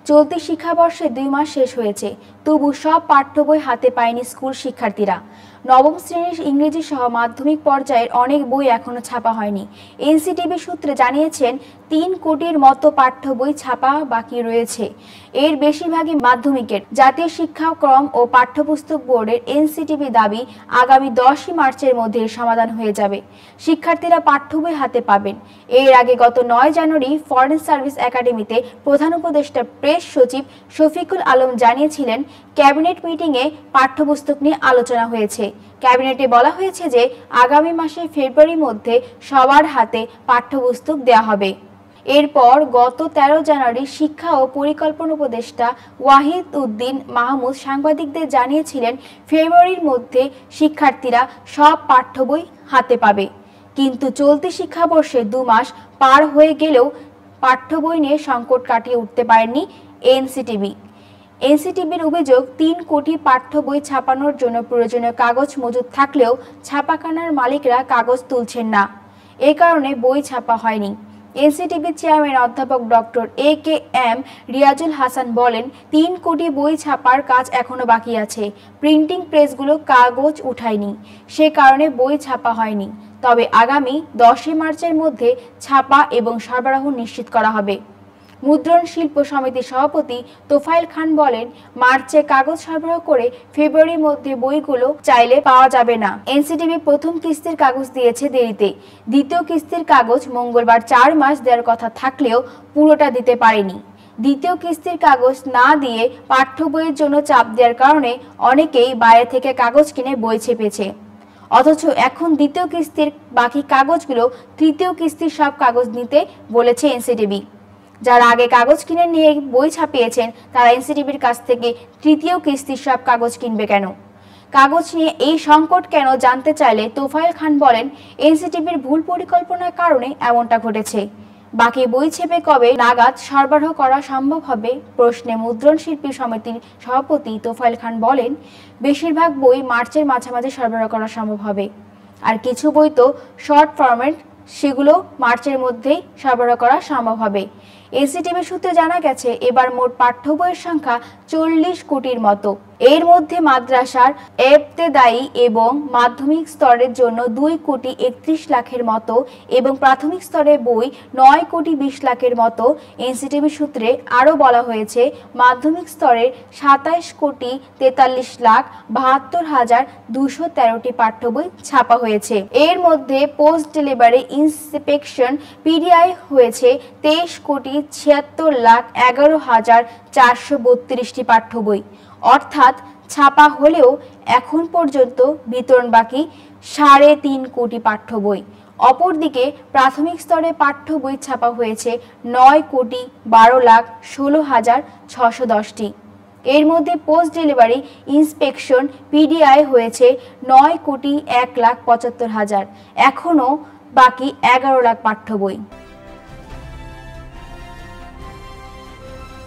চলতি শিক্ষাবর্ষে 2 মাস শেষ হয়েছে, তবু সব পাঠ্য বই হাতে পায়নি স্কুল শিক্ষার্থীরা। নবম শ্রেণীর ইংরেজি সহ মাধ্যমিক পর্যায়ের অনেক বই এখনো ছাপা হয়নি। এনসিটিবি সূত্রে জানিয়েছেন 3 কোটির মতো পাঠ্য বই ছাপা বাকি রয়েছে। এর বেশিরভাগই মাধ্যমিকের। জাতীয় শিক্ষাক্রম ও পাঠ্যপুস্তক বোর্ডের এনসিটিবি দাবি আগামী 10 মার্চের মধ্যে সমাধান হয়ে যাবে, শিক্ষার্থীরা পাঠ্য বই হাতে পাবেন। এর আগে গত 9 জানুয়ারি ফরেন সার্ভিস একাডেমিতে প্রধান উপদেষ্টা প্রেস সচিব শফিকুল আলম জানিয়েছিলেন, ক্যাবিনেট মিটিংয়ে পাঠ্যপুস্তক নিয়ে আলোচনা হয়েছে। ক্যাবিনেটে বলা হয়েছে যে আগামী মাসে ফেব্রুয়ারির মধ্যে সবার হাতে পাঠ্যপুস্তক দেওয়া হবে। এরপর গত 13 জানুয়ারি শিক্ষা ও পরিকল্পনা উপদেষ্টা ওয়াহিদ উদ্দিন মাহমুদ সাংবাদিকদের জানিয়েছিলেন, ফেব্রুয়ারির মধ্যে শিক্ষার্থীরা সব পাঠ্য বই হাতে পাবে। কিন্তু চলতি শিক্ষাবর্ষে 2 মাস পার হয়ে গেলেও পাঠ্য বই নিয়ে সংকট কাটিয়ে উঠতে পারেনি এনসিটিবি। এনসিটিবির অভিযোগ, 3 কোটি পাঠ্য বই ছাপানোর জন্য প্রয়োজনীয় কাগজ মজুদ থাকলেও ছাপাখানার মালিকরা কাগজ তুলছেন না। এ কারণে বই ছাপা হয়নি। এনসিটিবির চেয়ারম্যান অধ্যাপক ডক্টর AKM রিয়াজুল হাসান বলেন, 3 কোটি বই ছাপার কাজ এখনো বাকি আছে। প্রিন্টিং প্রেসগুলো কাগজ উঠায়নি, সে কারণে বই ছাপা হয়নি। তবে আগামী 10 মার্চের মধ্যে ছাপা এবং সরবরাহ নিশ্চিত করা হবে। মুদ্রণ শিল্প সমিতির সভাপতি তোফায়েল খান বলেন, মার্চে কাগজ সরবরাহ করে ফেব্রুয়ারির মধ্যে বইগুলো চাইলে পাওয়া যাবে না। এনসিটিবি প্রথম কিস্তির কাগজ দিয়েছে দেরিতে। দ্বিতীয় কিস্তির কাগজ মঙ্গলবার 4 মাস দেওয়ার কথা থাকলেও পুরোটা দিতে পারেনি। দ্বিতীয় কিস্তির কাগজ না দিয়ে পাঠ্য বইয়ের জন্য চাপ দেওয়ার কারণে অনেকেই বাইরে থেকে কাগজ কিনে বই ছেপেছে। অথচ এখন দ্বিতীয় কিস্তির বাকি কাগজগুলো তৃতীয় কিস্তির সব কাগজ নিতে বলেছে এনসিটিবি। যারা আগে কাগজ কিনে নিয়ে বই ছাপিয়েছেন তারা এনসিটিবির কাছ থেকে তৃতীয় কিস্তির সব কাগজ কিনবে কেন? কাগজ নিয়ে এই সংকট কেন জানতে চাইলে তোফায়েল খান বলেন, এনসিটিবির ভুল পরিকল্পনার কারণে এমনটা ঘটেছে। বাকি বই ছেপে কবে নাগাদ সরবরাহ করা সম্ভব হবে প্রশ্নে মুদ্রণ শিল্পী সমিতির সভাপতি তোফায়েল খান বলেন, বেশিরভাগ বই মার্চের মাঝামাঝি সরবরাহ করা সম্ভব হবে। আর কিছু বই তো শর্ট ফরম্যাট, সেগুলো মার্চের মধ্যেই সরবরাহ করা সম্ভব হবে। এনসিটিবি সূত্রে জানা গেছে, এবার মোট পাঠ্য বইয়ের সংখ্যা 40 কোটির মতো। এর মধ্যে মাদ্রাসার ইবতেদায়ী এবং মাধ্যমিক স্তরের জন্য 2 কোটি 31 লাখের মতো এবং প্রাথমিক স্তরের বই 9 কোটি 20 লাখের মতো। এনসিটিবি সূত্রে আরও বলা হয়েছে, মাধ্যমিক স্তরের 27 কোটি 43 লাখ 72,213টি পাঠ্য বই ছাপা হয়েছে। এর মধ্যে পোস্ট ডেলিভারি ইন্সপেকশন PDI হয়েছে 23 কোটি 76 লাখ 11,432টি পাঠ্য বই। অর্থাৎ ছাপা হলেও এখন পর্যন্ত বিতরণ বাকি 3.5 কোটি পাঠ্য বই। অপরদিকে প্রাথমিক স্তরে পাঠ্য বই ছাপা হয়েছে 9 কোটি 12 লাখ 16,610টি। এর মধ্যে পোস্ট ডেলিভারি ইন্সপেকশন PDI হয়েছে 9 কোটি 1 লাখ 75 হাজার। এখনও বাকি 11 লাখ পাঠ্য বই।